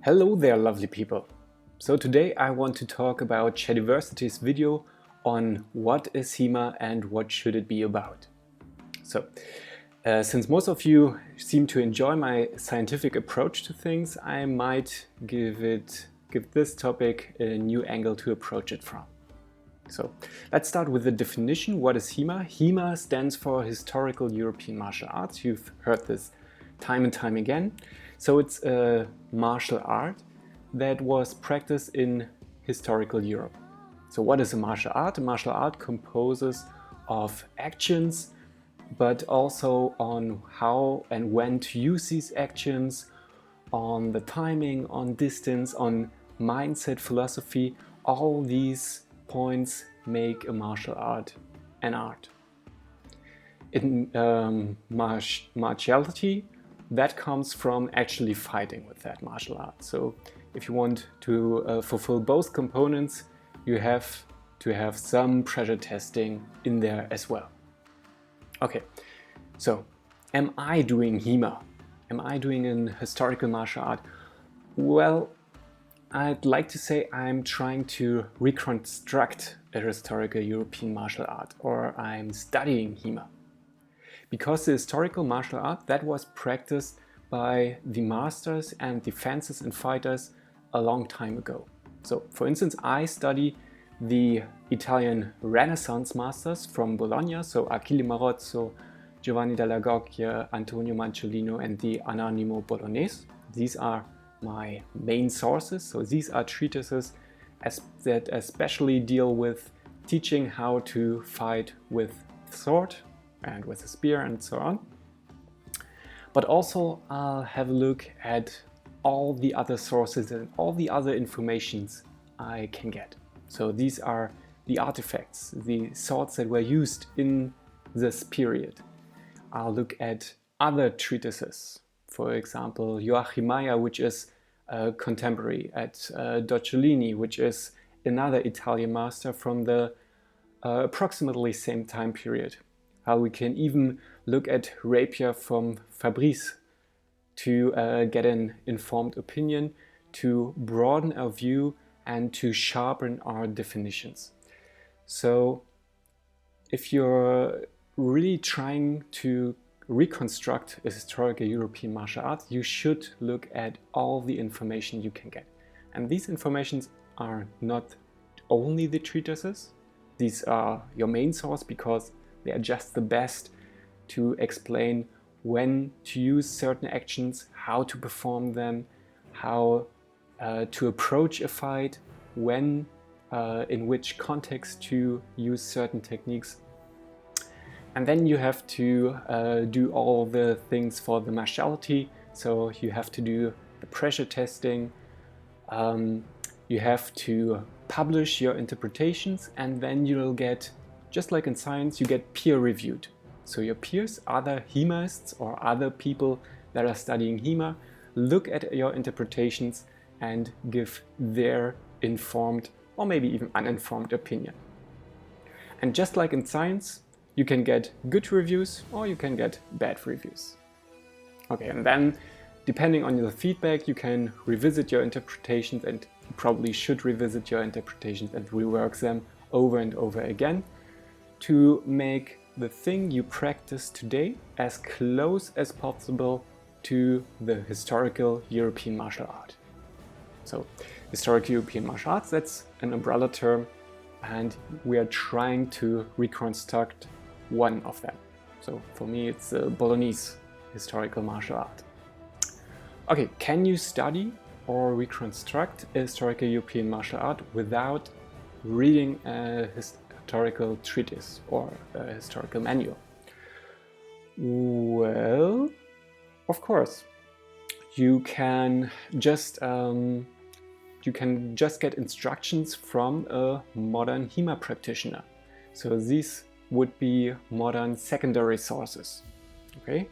Hello there, lovely people. So today I want to talk about Shadiversity's video on what is HEMA and what should it be about. So, since most of you seem to enjoy my scientific approach to things, I might give this topic a new angle to approach it from. So, let's start with the definition. What is HEMA? HEMA stands for Historical European Martial Arts. You've heard this time and time again. So it's a martial art that was practiced in historical Europe. So what is a martial art? A martial art composes of actions, but also on how and when to use these actions, on the timing, on distance, on mindset, philosophy. All these points make a martial art an art. In martiality, that comes from actually fighting with that martial art. So if you want to fulfill both components, you have to have some pressure testing in there as well. Okay, so am I doing HEMA? Am I doing an historical martial art? Well, I'd like to say I'm trying to reconstruct a historical European martial art, or I'm studying HEMA. Because the historical martial art that was practiced by the masters and the fencers and fighters a long time ago. So, for instance, I study the Italian Renaissance masters from Bologna, so Achille Marozzo, Giovanni della Gocchia, Antonio Manciolino, and the Anonimo Bolognese. These are my main sources. So these are treatises that especially deal with teaching how to fight with sword and with a spear and so on. But also I'll have a look at all the other sources and all the other informations I can get. So these are the artifacts, the swords that were used in this period. I'll look at other treatises, for example Joachim Meyer, which is a contemporary, at Docciolini, which is another Italian master from the approximately same time period. How we can even look at rapier from Fabrice to get an informed opinion, to broaden our view and to sharpen our definitions. So if you're really trying to reconstruct a historical European martial art, you should look at all the information you can get. And these informations are not only the treatises. These are your main source because they are just the best to explain when to use certain actions, how to perform them, how to approach a fight, when, in which context to use certain techniques. And then you have to do all the things for the martiality. So you have to do the pressure testing, you have to publish your interpretations, and then you'll get, just like in science, you get peer-reviewed. So your peers, other HEMAists or other people that are studying HEMA, look at your interpretations and give their informed or maybe even uninformed opinion. And just like in science, you can get good reviews or you can get bad reviews. Okay, and then depending on your feedback, you can revisit your interpretations, and you probably should revisit your interpretations and rework them over and over again to make the thing you practice today as close as possible to the historical European martial art. So, historical European martial arts, that's an umbrella term, and we are trying to reconstruct one of them. So for me, it's the Bolognese historical martial art. Okay, can you study or reconstruct a historical European martial art without reading a historical treatise or a historical manual? Well, of course. You can just get instructions from a modern HEMA practitioner. So these would be modern secondary sources. Okay,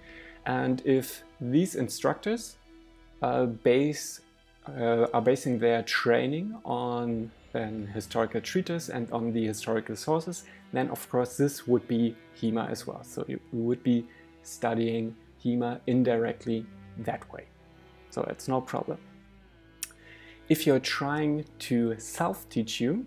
and if these instructors are basing their training on an historical treatise and on the historical sources, then of course this would be HEMA as well. So you would be studying HEMA indirectly that way. So it's no problem. if you're trying to self-teach you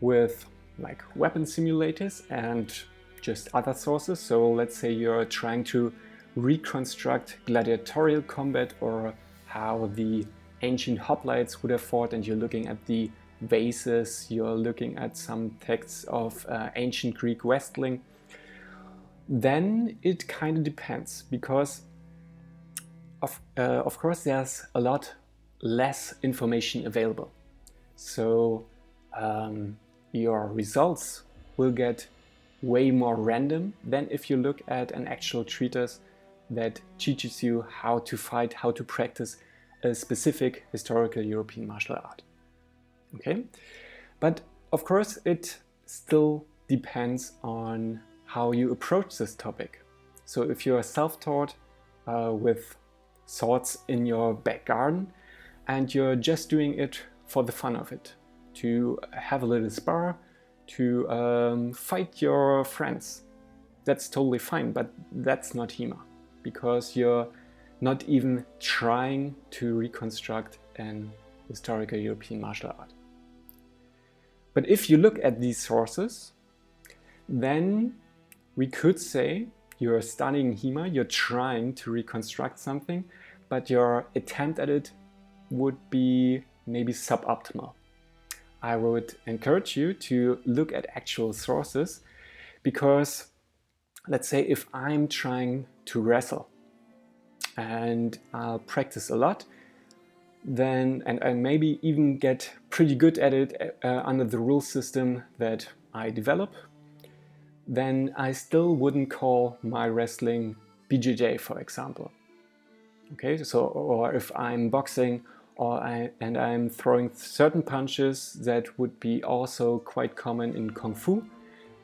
with like weapon simulators and just other sources, so let's say you're trying to reconstruct gladiatorial combat or how the ancient hoplites would have fought, and you're looking at the vases, you're looking at some texts of ancient Greek wrestling, then it kind of depends, because of course there's a lot less information available. So your results will get way more random than if you look at an actual treatise that teaches you how to fight, how to practice a specific historical European martial art. Okay? But of course it still depends on how you approach this topic. So if you're self-taught with swords in your back garden and you're just doing it for the fun of it, to have a little spar, to fight your friends, that's totally fine, but that's not HEMA, because you're not even trying to reconstruct an historical European martial art. But if you look at these sources, then we could say you're studying HEMA, you're trying to reconstruct something, but your attempt at it would be maybe suboptimal. I would encourage you to look at actual sources, because let's say if I'm trying to wrestle and I'll practice a lot, then and I maybe even get pretty good at it under the rule system that I develop, then I still wouldn't call my wrestling BJJ, for example. Okay, so or if I'm boxing and I'm throwing certain punches that would be also quite common in Kung Fu,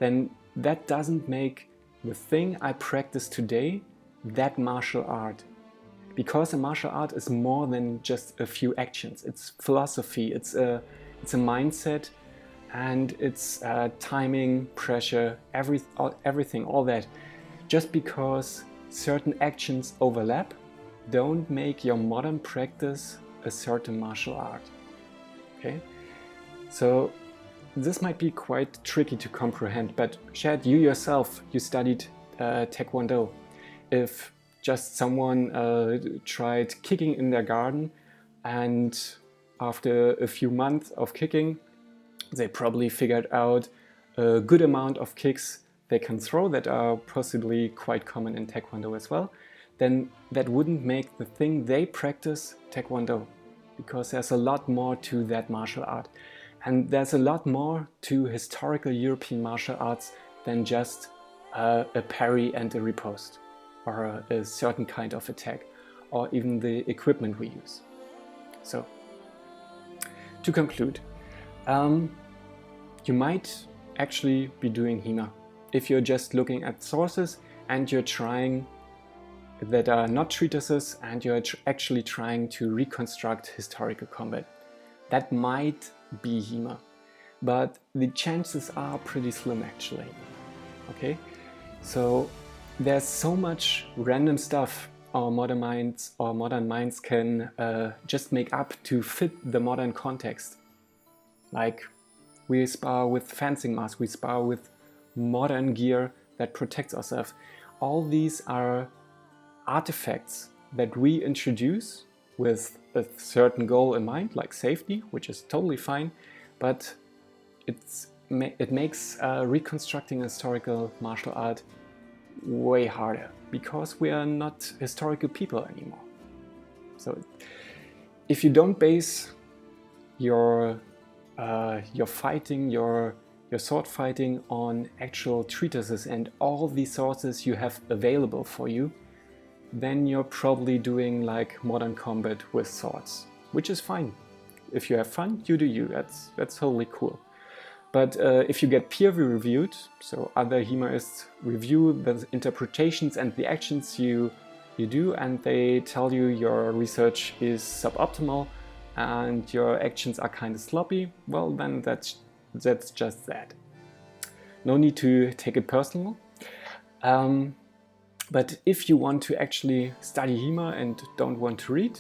then that doesn't make the thing I practice today that martial art. Because a martial art is more than just a few actions. It's philosophy, it's a mindset, and it's timing, pressure, everything, all that. Just because certain actions overlap, don't make your modern practice a certain martial art. Okay? So this might be quite tricky to comprehend, but Shad, you yourself, you studied Taekwondo. If just someone tried kicking in their garden, and after a few months of kicking, they probably figured out a good amount of kicks they can throw that are possibly quite common in Taekwondo as well, then that wouldn't make the thing they practice Taekwondo, because there's a lot more to that martial art. And there's a lot more to historical European martial arts than just a parry and a riposte, or a certain kind of attack, or even the equipment we use. So, to conclude, you might actually be doing HEMA if you're just looking at sources and you're trying that are not treatises and you're actually trying to reconstruct historical combat. That might be HEMA, but the chances are pretty slim actually. Okay, so there's so much random stuff our modern minds can just make up to fit the modern context. Like we spar with fencing masks, we spar with modern gear that protects ourselves. All these are artifacts that we introduce with a certain goal in mind, like safety, which is totally fine, but it makes reconstructing historical martial art way harder, because we are not historical people anymore. So if you don't base your fighting, your sword fighting on actual treatises and all the sources you have available for you, then you're probably doing like modern combat with swords, which is fine. If you have fun, you do you. That's totally cool. But if you get peer reviewed, so other HEMAists review the interpretations and the actions you do, and they tell you your research is suboptimal and your actions are kind of sloppy, well, then that's just that. No need to take it personal. But if you want to actually study HEMA and don't want to read,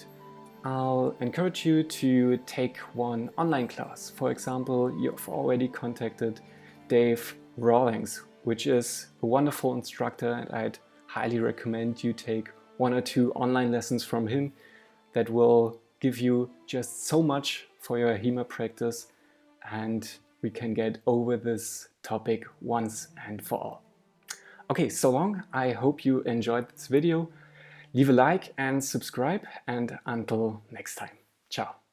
I'll encourage you to take one online class. For example, you've already contacted Dave Rawlings, which is a wonderful instructor, and I'd highly recommend you take 1 or 2 online lessons from him that will give you just so much for your HEMA practice, and we can get over this topic once and for all. Okay, so long. I hope you enjoyed this video. Leave a like and subscribe, and until next time. Ciao.